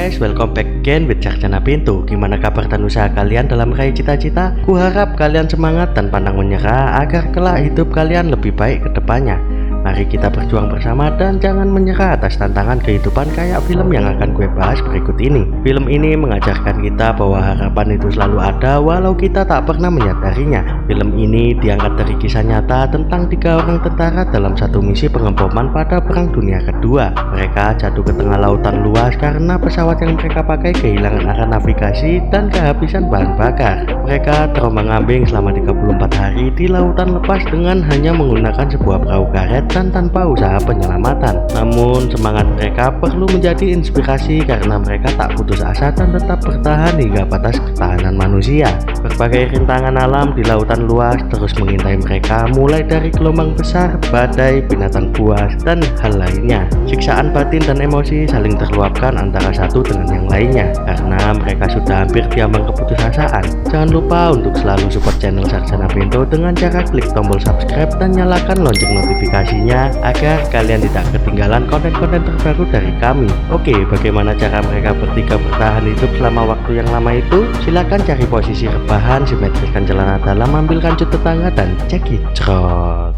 guys, welcome back again with Sarjana Pintu. Gimana kabar dan usaha kalian dalam meraih cita-cita? Kuharap kalian semangat dan pantang menyerah agar kelak hidup kalian lebih baik ke depannya. Mari kita berjuang bersama dan jangan menyerah atas tantangan kehidupan kayak film yang akan gue bahas berikut ini. Film ini mengajarkan kita bahwa harapan itu selalu ada walau kita tak pernah menyadarinya. Film ini diangkat dari kisah nyata tentang 3 orang tentara dalam satu misi pengeboman pada Perang Dunia Kedua. Mereka jatuh ke tengah lautan luas karena pesawat yang mereka pakai kehilangan arah navigasi dan kehabisan bahan bakar. Mereka terombang-ambing selama 34 hari di lautan lepas dengan hanya menggunakan sebuah perahu karet dan tanpa usaha penyelamatan. Namun semangat mereka perlu menjadi inspirasi karena mereka tak putus asa dan tetap bertahan hingga batas ketahanan manusia. Berbagai rintangan alam di lautan luas terus mengintai mereka, mulai dari gelombang besar, badai, binatang buas, dan hal lainnya. Siksaan batin dan emosi saling terluapkan antara satu dengan yang lainnya karena mereka sudah hampir diambang keputusasaan. Jangan lupa untuk selalu support channel Sarjana Pintu dengan cara klik tombol subscribe dan nyalakan lonceng notifikasi agar kalian tidak ketinggalan konten-konten terbaru dari kami. Oke, bagaimana cara mereka bertiga bertahan hidup selama waktu yang lama itu? Silahkan cari posisi rebahan, simetrikan celana dalam, ambil kancut tetangga, dan cekicrot.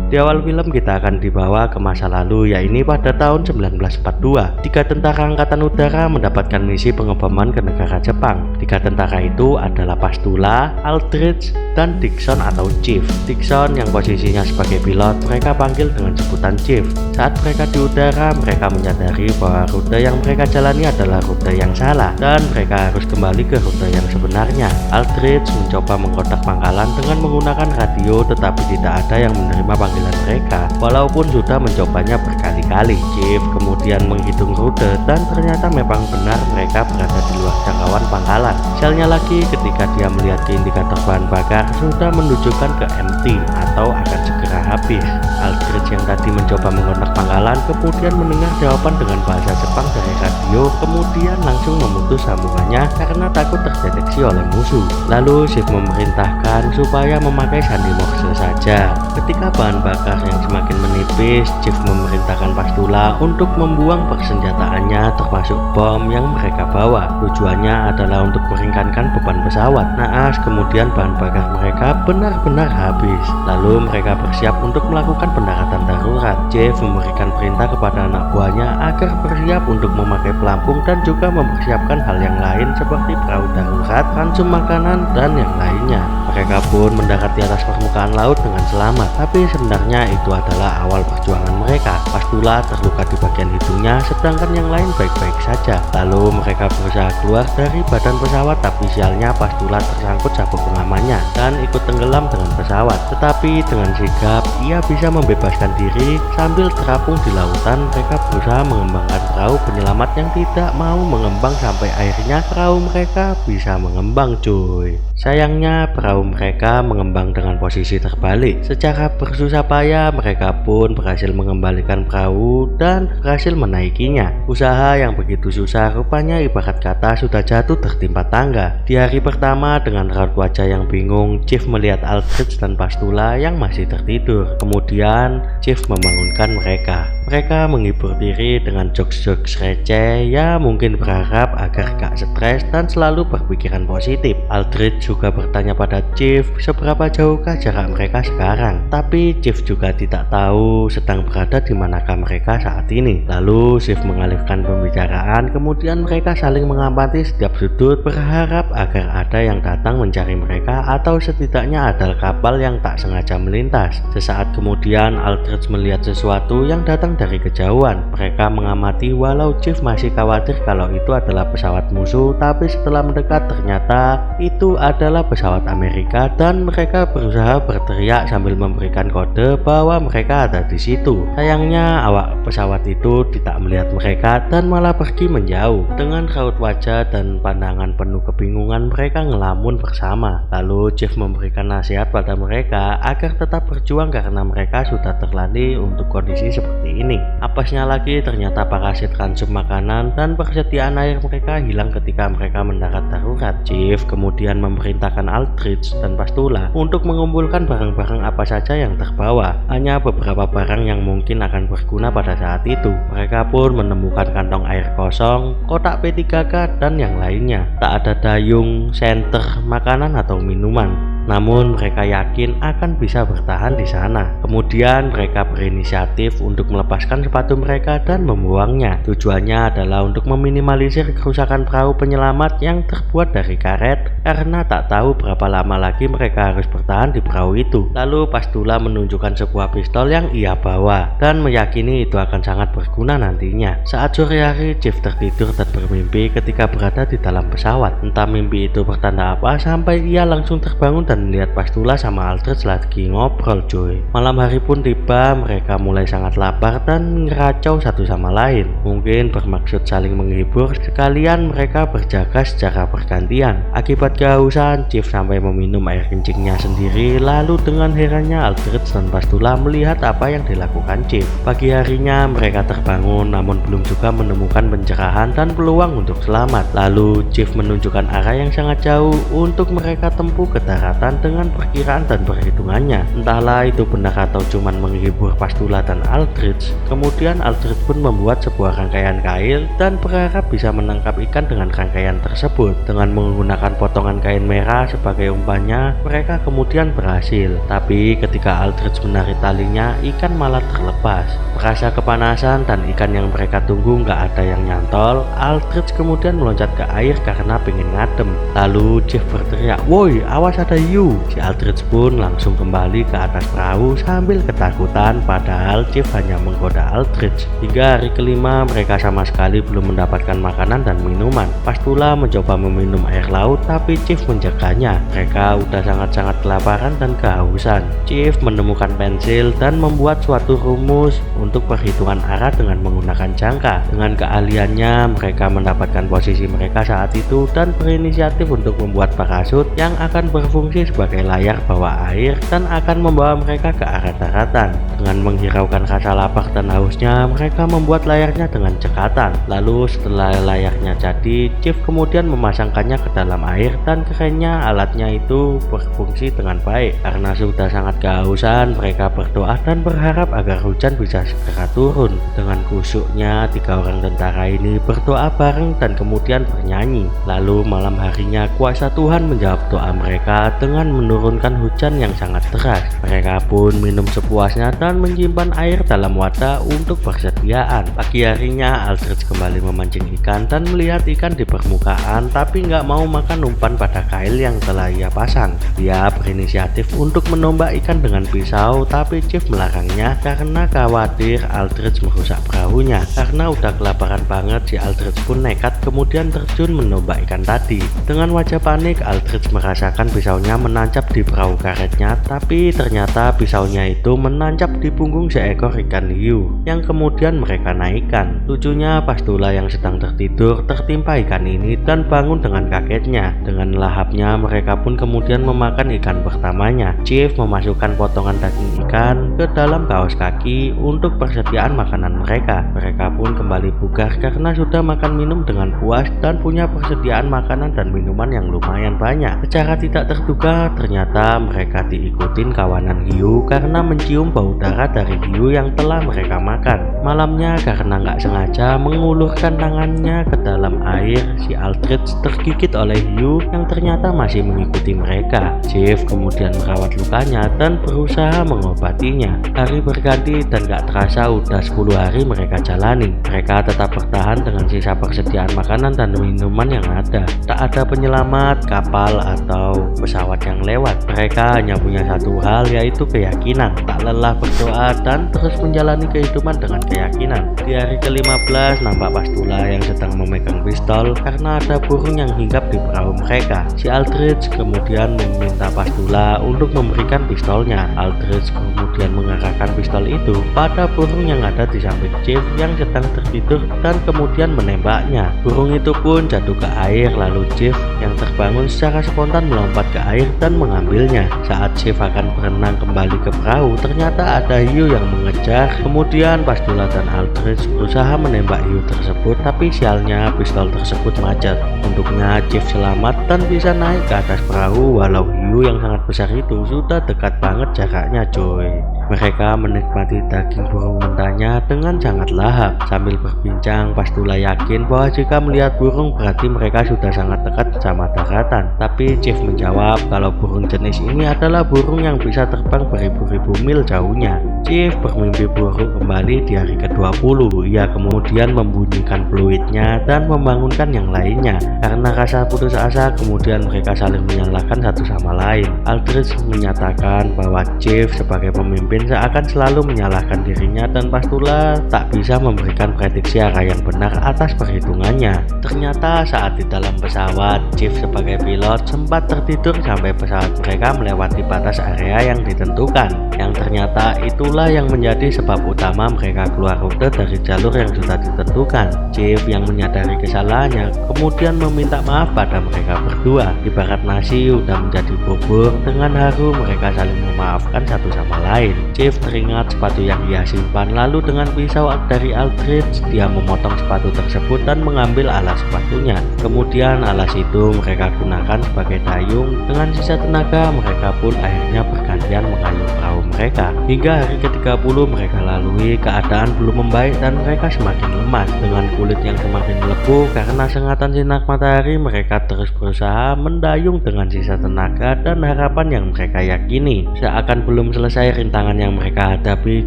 Di awal film kita akan dibawa ke masa lalu, yaitu pada tahun 1942. 3 tentara angkatan udara mendapatkan misi pengeboman ke negara Jepang. 3 tentara itu adalah Pastula, Aldrich, dan Dixon atau Chief. Dixon yang posisinya sebagai pilot, mereka panggil dengan sebutan Chief. Saat mereka di udara, mereka menyadari bahwa rute yang mereka jalani adalah rute yang salah dan mereka harus kembali ke rute yang sebenarnya. Aldrich mencoba mengkotak pangkalan dengan menggunakan radio, tetapi tidak ada yang menerima panggilan mereka walaupun sudah mencobanya berkali-kali. Chief kemudian menghitung rute dan ternyata memang benar mereka berada di luar jangkauan pangkalan. Sialnya lagi, ketika dia melihat ke indikator bahan bakar sudah menunjukkan ke empty atau akan segera habis. Aldrich yang tadi mencoba mengontak pangkalan kemudian mendengar jawaban dengan bahasa Jepang dari radio, kemudian langsung memutus sambungannya karena takut terdeteksi oleh musuh. Lalu Chief memerintahkan supaya memakai sandi Morse saja. Ketika bahan bakar yang semakin menipis, Chief memerintahkan Pastula untuk membuang persenjataannya termasuk bom yang mereka bawa. Tujuannya adalah untuk meringankan beban pesawat. Naas kemudian bahan bakar mereka benar-benar habis. Lalu mereka bersiap untuk melakukan pendaratan darurat. Chief memberikan perintah kepada anak buahnya agar bersiap untuk memakai pelampung dan juga mempersiapkan hal yang lain seperti perahu darurat, ransum makanan, dan yang lainnya. Mereka pun mendarat di atas permukaan laut dengan selamat, tapi sebenarnya itu adalah awal perjuangan mereka. Pastula terluka di bagian hidungnya, sedangkan yang lain baik-baik saja. Lalu mereka berusaha keluar dari badan pesawat, tapi sialnya Pastula tersangkut sabuk pengamannya dan ikut tenggelam dengan pesawat. Tetapi dengan sigap ia bisa membebaskan diri. Sambil terapung di lautan, mereka berusaha mengembangkan perahu penyelamat yang tidak mau mengembang sampai akhirnya perahu mereka bisa mengembang, cuy. Sayangnya perahu mereka mengembang dengan posisi terbalik. Secara bersusah payah mereka pun berhasil mengembalikan perahu dan berhasil menaikinya. Usaha yang begitu susah rupanya ibarat kata sudah jatuh tertimpa tangga. Di hari pertama dengan raut wajah yang bingung, Chief melihat Aldrich dan Pastula yang masih tertidur. Kemudian Chief membangunkan mereka. Mereka menghibur diri dengan jokes-jokes receh, ya mungkin berharap agar gak stres dan selalu berpikiran positif. Aldrich juga bertanya pada Chief seberapa jauhkah jarak mereka sekarang, tapi Chief juga tidak tahu sedang berada di manakah mereka saat ini. Lalu Chief mengalihkan pembicaraan, kemudian mereka saling mengamati setiap sudut berharap agar ada yang datang mencari mereka atau setidaknya ada kapal yang tak sengaja melintas. Sesaat kemudian Aldrich melihat sesuatu yang datang dari kejauhan. Mereka mengamati walau Chief masih khawatir kalau itu adalah pesawat musuh, tapi setelah mendekat ternyata itu adalah pesawat Amerika dan mereka berusaha berteriak sambil memberikan kode bahwa mereka ada di situ. Sayangnya awak pesawat itu tidak melihat mereka dan malah pergi menjauh. Dengan raut wajah dan pandangan penuh kebingungan, mereka ngelamun bersama. Lalu Chief memberikan nasihat pada mereka agar tetap berjuang karena mereka sudah terlatih untuk kondisi seperti ini. Apesnya lagi ternyata parasit ransum makanan dan persediaan air mereka hilang ketika mereka mendarat darurat. Chief kemudian memerintahkan Aldrich Aldrich dan Pastula untuk mengumpulkan barang-barang apa saja yang terbawa. Hanya beberapa barang yang mungkin akan berguna pada saat itu. Mereka pun menemukan kantong air kosong, kotak P3K, dan yang lainnya. Tak ada dayung, senter, makanan atau minuman. Namun mereka yakin akan bisa bertahan di sana. Kemudian mereka berinisiatif untuk melepaskan sepatu mereka dan membuangnya. Tujuannya adalah untuk meminimalisir kerusakan perahu penyelamat yang terbuat dari karet, karena tak tahu berapa lama lagi mereka harus bertahan di perahu itu. Lalu Pastula menunjukkan sebuah pistol yang ia bawa dan meyakini itu akan sangat berguna nantinya. Saat sore hari, Chief tertidur dan bermimpi ketika berada di dalam pesawat. Entah mimpi itu bertanda apa sampai ia langsung terbangun dan melihat Pastula sama Aldrich lagi ngobrol cuy. Malam hari pun tiba, mereka mulai sangat lapar dan ngeracau satu sama lain. Mungkin bermaksud saling menghibur, sekalian mereka berjaga secara bergantian. Akibat kehausan, Chief sampai meminum air kencingnya sendiri. Lalu dengan herannya Aldrich dan Pastula melihat apa yang dilakukan Chief. Pagi harinya mereka terbangun namun belum juga menemukan pencerahan dan peluang untuk selamat. Lalu Chief menunjukkan arah yang sangat jauh untuk mereka tempuh ke daratan dengan perkiraan dan perhitungannya. Entahlah itu benar atau cuman menghibur Pastula dan Aldrich. Kemudian Aldrich pun membuat sebuah rangkaian kail dan berharap bisa menangkap ikan dengan rangkaian tersebut. Dengan menggunakan potongan kain merah sebagai umpannya, mereka kemudian berhasil. Tapi ketika Aldrich menarik talinya, ikan malah terlepas. Merasa kepanasan dan ikan yang mereka tunggu nggak ada yang nyantol, Aldrich kemudian meloncat ke air karena pengen ngadem. Lalu Chief berteriak, "Woi, awas ada hiu!" Si Aldrich pun langsung kembali ke atas perahu sambil ketakutan, padahal Chief hanya menggoda Aldrich. Hingga hari kelima mereka sama sekali belum mendapatkan makanan dan minuman. Pastula mencoba meminum air laut tapi Chief menjaganya. Mereka udah sangat-sangat kelaparan dan kehausan. Chief menemukan pensil dan membuat suatu rumus untuk perhitungan arah dengan menggunakan jangka. Dengan keahliannya mereka mendapatkan posisi mereka saat itu dan berinisiatif untuk membuat parasut yang akan berfungsi sebagai layar bawah air dan akan membawa mereka ke arah daratan. Dengan menghiraukan rasa lapar dan hausnya, mereka membuat layarnya dengan cekatan. Lalu setelah layarnya jadi, Chief kemudian memasangkannya ke dalam air dan kerennya alatnya itu berfungsi dengan baik. Karena sudah sangat kehausan, mereka berdoa dan berharap agar hujan bisa segera turun. Dengan khusyuknya, 3 orang tentara ini berdoa bareng dan kemudian bernyanyi. Lalu malam harinya kuasa Tuhan menjawab doa mereka dengan menurunkan hujan yang sangat deras. Mereka pun minum sepuasnya dan menyimpan air dalam wadah untuk persediaan. Pagi harinya Aldrich kembali memancing ikan dan melihat ikan di permukaan tapi nggak mau makan umpan pada kail yang telah ia pasang. Dia berinisiatif untuk menombak ikan dengan pisau tapi Chief melarangnya karena khawatir Aldrich merusak perahunya. Karena udah kelaparan banget, si Aldrich pun nekat kemudian terjun menombak ikan tadi. Dengan wajah panik, Aldrich merasakan pisaunya menancap di perahu karetnya, tapi ternyata pisaunya itu menancap di punggung seekor ikan hiu yang kemudian mereka naikkan. Lucunya Pastula yang sedang tertidur tertimpa ikan ini dan bangun dengan kagetnya. Dengan lahapnya mereka pun kemudian memakan ikan pertamanya. Chief memasukkan potongan daging ikan ke dalam kaos kaki untuk persediaan makanan mereka. Mereka pun kembali bugar karena sudah makan minum dengan puas dan punya persediaan makanan dan minuman yang lumayan banyak. Secara tidak terduga ternyata mereka diikutin kawanan hiu karena mencium bau darah dari hiu yang telah mereka makan. Malamnya karena nggak sengaja mengulurkan tangannya ke dalam air, si Aldrich tergigit oleh hiu yang ternyata masih mengikuti mereka. Chief kemudian merawat lukanya dan berusaha mengobatinya. Hari berganti dan gak terasa udah 10 hari mereka jalani. Mereka tetap bertahan dengan sisa persediaan makanan dan minuman yang ada. Tak ada penyelamat, kapal atau pesawat yang lewat. Mereka hanya punya satu hal, yaitu keyakinan. Tak lelah berdoa dan terus menjalani kehidupan dengan keyakinan. Di hari ke-15 nampak Pastula yang sedang memegang pistol karena ada burung yang hinggap di perahu mereka. Si Aldrich kemudian meminta Pastula untuk memberikan pistolnya. Aldrich kemudian mengarahkan pistol itu pada burung yang ada di samping Chief yang sedang tertidur dan kemudian menembaknya. Burung itu pun jatuh ke air, lalu Chief yang terbangun secara spontan melompat ke air dan mengambilnya. Saat Chief akan berenang kembali ke perahu, ternyata ada hiu yang mengejar. Kemudian Pastula dan Aldrich berusaha menembak hiu tersebut, tapi sialnya pistol tersebut macet. Untungnya Chief selamat dan bisa naik ke atas perahu walau hiu bulu yang sangat besar itu sudah dekat banget jaraknya coy. Mereka menikmati daging burung mentahnya dengan sangat lahap. Sambil berbincang, Pastula yakin bahwa jika melihat burung berarti mereka sudah sangat dekat sama daratan. Tapi Chief menjawab kalau burung jenis ini adalah burung yang bisa terbang beribu-ribu mil jauhnya. Chief bermimpi buruk kembali di hari ke-20. Ia kemudian membunyikan peluitnya dan membangunkan yang lainnya. Karena rasa putus asa, kemudian mereka saling menyalahkan satu sama lain. Aldrich menyatakan bahwa Chief sebagai pemimpin seakan selalu menyalahkan dirinya dan Pastula tak bisa memberikan prediksi arah yang benar atas perhitungannya. Ternyata saat di dalam pesawat, Chief sebagai pilot sempat tertidur sampai pesawat mereka melewati batas area yang ditentukan. Yang ternyata itulah yang menjadi sebab utama mereka keluar rute dari jalur yang sudah ditentukan. Chief yang menyadari kesalahannya kemudian meminta maaf pada mereka berdua. Ibarat nasi udah menjadi bubur, dengan haru mereka saling memaafkan satu sama lain. Chief teringat sepatu yang ia simpan, lalu dengan pisau dari Aldrich dia memotong sepatu tersebut dan mengambil alas sepatunya. Kemudian alas itu mereka gunakan sebagai dayung. Dengan sisa tenaga mereka pun akhirnya bergantian mengayuh perahu mereka. Hingga hari ke-30 mereka lalui, keadaan belum membaik dan mereka semakin lemas. Dengan kulit yang semakin melepuh karena sengatan sinar matahari, mereka terus berusaha mendayung dengan sisa tenaga dan harapan yang mereka yakini. Seakan belum selesai rintangan yang mereka hadapi,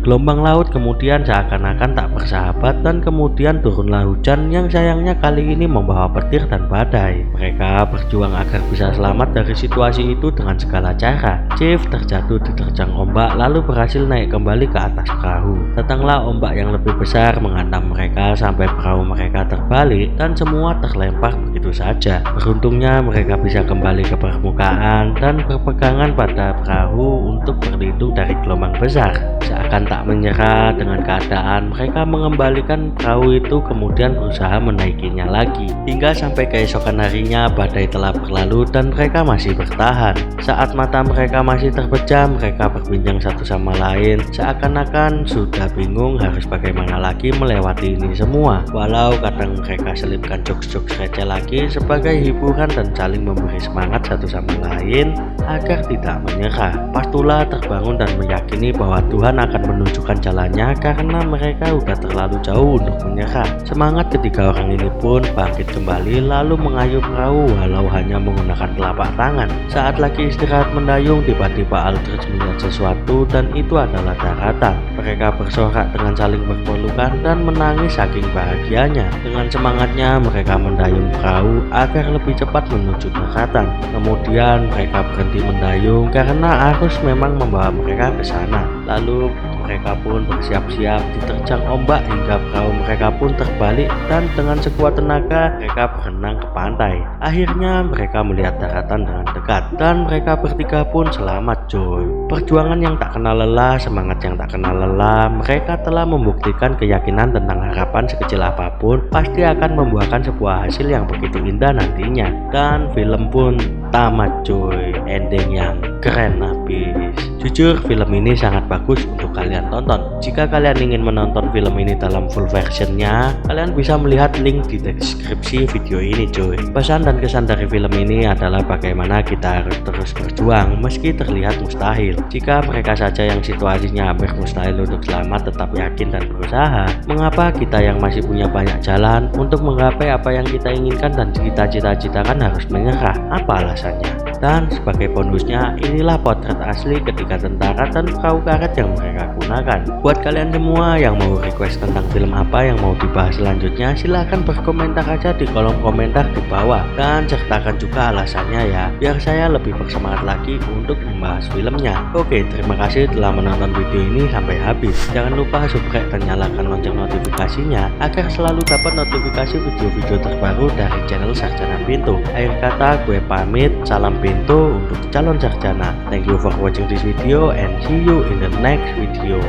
gelombang laut kemudian seakan-akan tak bersahabat dan kemudian turunlah hujan yang sayangnya kali ini membawa petir dan badai. Mereka berjuang agar bisa selamat dari situasi itu dengan segala cara. Chief terjatuh diterjang ombak lalu berhasil naik kembali ke atas perahu. Datanglah ombak yang lebih besar menghantam mereka sampai perahu mereka terbalik dan semua terlempar begitu saja. Beruntungnya mereka bisa kembali ke permukaan dan berpegangan pada perahu untuk berlindung dari gelombang besar. Seakan tak menyerah dengan keadaan, mereka mengembalikan perahu itu kemudian berusaha menaikinya lagi. Hingga sampai keesokan harinya badai telah berlalu dan mereka masih bertahan. Saat mata mereka masih terpejam, mereka berbincang satu sama lain, seakan-akan sudah bingung harus bagaimana lagi melewati ini semua. Walau kadang mereka selipkan jokes-jokes receh lagi sebagai hiburan dan saling memberi semangat satu sama lain agar tidak menyerah. Pastula terbangun dan meyakini bahwa Tuhan akan menunjukkan jalannya karena mereka sudah terlalu jauh untuk menyerah. Semangat ketiga orang ini pun bangkit kembali lalu mengayuh perahu walau hanya menggunakan telapak tangan. Saat lagi istirahat mendayung, tiba-tiba Aldrich melihat sesuatu dan itu adalah daratan. Mereka bersorak dengan saling berpelukan dan menangis saking bahagianya. Dengan semangatnya mereka mendayung perahu agar lebih cepat menuju daratan. Kemudian mereka berhenti mendayung karena arus memang membawa mereka ke sana. Lalu mereka pun bersiap-siap diterjang ombak hingga perahu mereka pun terbalik dan dengan sekuat tenaga mereka berenang ke pantai. Akhirnya mereka melihat daratan dengan dekat dan mereka bertiga pun selamat coy. Perjuangan yang tak kenal lelah, semangat yang tak kenal lelah, mereka telah membuktikan keyakinan tentang harapan sekecil apapun pasti akan membuahkan sebuah hasil yang begitu indah nantinya. Dan film pun tamat coy, ending yang keren habis. Jujur film ini sangat bagus untuk kalian tonton. Jika kalian ingin menonton film ini dalam full versionnya, kalian bisa melihat link di deskripsi video ini coy. Pesan dan kesan dari film ini adalah bagaimana kita harus terus berjuang meski terlihat mustahil. Jika mereka saja yang situasinya hampir mustahil untuk selamat tetap yakin dan berusaha, mengapa kita yang masih punya banyak jalan untuk menggapai apa yang kita inginkan dan kita cita-citakan harus menyerah? Apa alasannya? Dan sebagai bonusnya, inilah potret asli ketika tentara dan perahu karet yang mereka gunakan. Buat kalian semua yang mau request tentang film apa yang mau dibahas selanjutnya, silahkan berkomentar aja di kolom komentar di bawah dan sertakan juga alasannya ya, biar saya lebih bersemangat lagi untuk membahas filmnya. Oke, terima kasih telah menonton video ini sampai habis. Jangan lupa subscribe dan nyalakan lonceng notifikasinya agar selalu dapat notifikasi video-video terbaru dari channel Sarjana Pintu. Akhir kata gue pamit, salam pintu untuk calon sarjana. Thank you for watching this video and see you in the next video.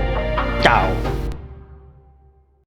Ciao.